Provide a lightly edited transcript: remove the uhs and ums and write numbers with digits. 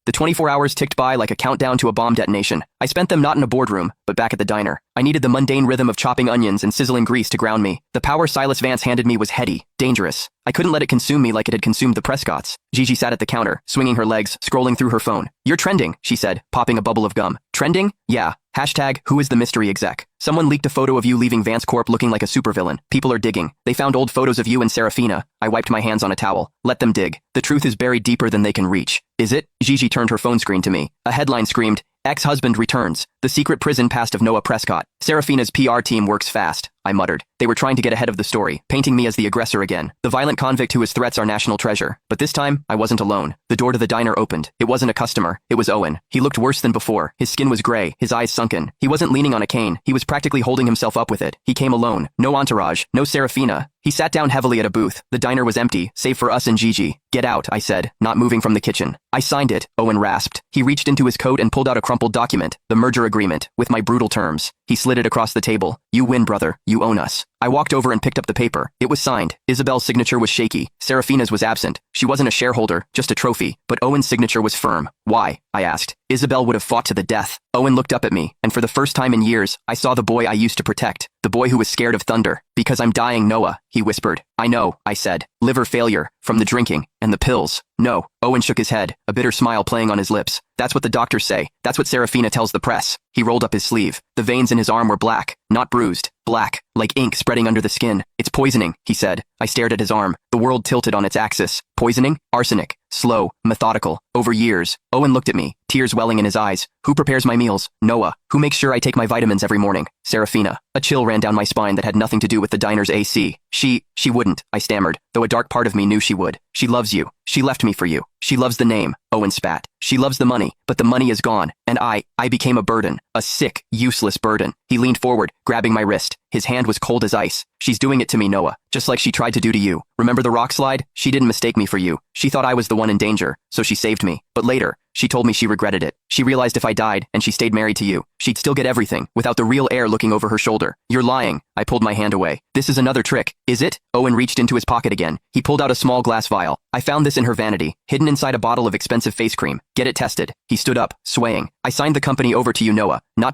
The 24 hours ticked by like a countdown to a bomb detonation. I spent them not in a boardroom, but back at the diner. I needed the mundane rhythm of chopping onions and sizzling grease to ground me. The power Silas Vance handed me was heady, dangerous. I couldn't let it consume me like it had consumed the Prescotts. Gigi sat at the counter, swinging her legs, scrolling through her phone. "You're trending," she said, popping a bubble of gum. "Trending? Yeah. Hashtag, who is the mystery exec? Someone leaked a photo of you leaving Vance Corp looking like a supervillain. People are digging. They found old photos of you and Serafina." I wiped my hands on a towel. "Let them dig. The truth is buried deeper than they can reach." "Is it?" Gigi turned her phone screen to me. A headline screamed, "Ex-husband returns. The secret prison past of Noah Prescott." "Serafina's PR team works fast," I muttered. They were trying to get ahead of the story, painting me as the aggressor again, the violent convict who has threats our national treasure. But this time, I wasn't alone. The door to the diner opened. It wasn't a customer. It was Owen. He looked worse than before. His skin was gray, his eyes sunken. He wasn't leaning on a cane. He was practically holding himself up with it. He came alone. No entourage. No Serafina. He sat down heavily at a booth. The diner was empty, save for us and Gigi. "Get out," I said, not moving from the kitchen. "I signed it," Owen rasped. He reached into his coat and pulled out a crumpled document, the merger agreement, with my brutal terms. He slid it across the table. "You win, brother. You own us." I walked over and picked up the paper. It was signed. Isabel's signature was shaky. Serafina's was absent. She wasn't a shareholder, just a trophy. But Owen's signature was firm. "Why?" I asked. "Isabel would have fought to the death." Owen looked up at me, and for the first time in years, I saw the boy I used to protect. The boy who was scared of thunder. "Because I'm dying, Noah," he whispered. "I know," I said. "Liver failure, from the drinking, and the pills." "No." Owen shook his head, a bitter smile playing on his lips. "That's what the doctors say. That's what Serafina tells the press." He rolled up his sleeve. The veins in his arm were black, not bruised. Black, like ink spreading under the skin. "It's poisoning," he said. I stared at his arm. The world tilted on its axis. Poisoning? Arsenic. Slow, methodical, over years. Owen looked at me, tears welling in his eyes. "Who prepares my meals?" "Noah." "Who makes sure I take my vitamins every morning?" "Serafina." A chill ran down my spine that had nothing to do with the diner's AC. She wouldn't," I stammered, though a dark part of me knew she would. "She loves you. She left me for you. She loves the name," Owen spat. "She loves the money, but the money is gone, and I became a burden. A sick, useless burden." He leaned forward, grabbing my wrist. His hand was cold as ice. "She's doing it to me, Noah, just like she tried to do to you. Remember the rock slide? She didn't mistake me for you. She thought I was the one in danger, so she saved me. But later, she told me she regretted it. She realized if I died and she stayed married to you, she'd still get everything, without the real heir looking over her shoulder." "You're lying." I pulled my hand away. "This is another trick." "Is it?" Owen reached into his pocket again. He pulled out a small glass vial. "I found this in her vanity, hidden inside a bottle of expensive face cream. Get it tested." He stood up, swaying. "I signed the company over to you, Noah, not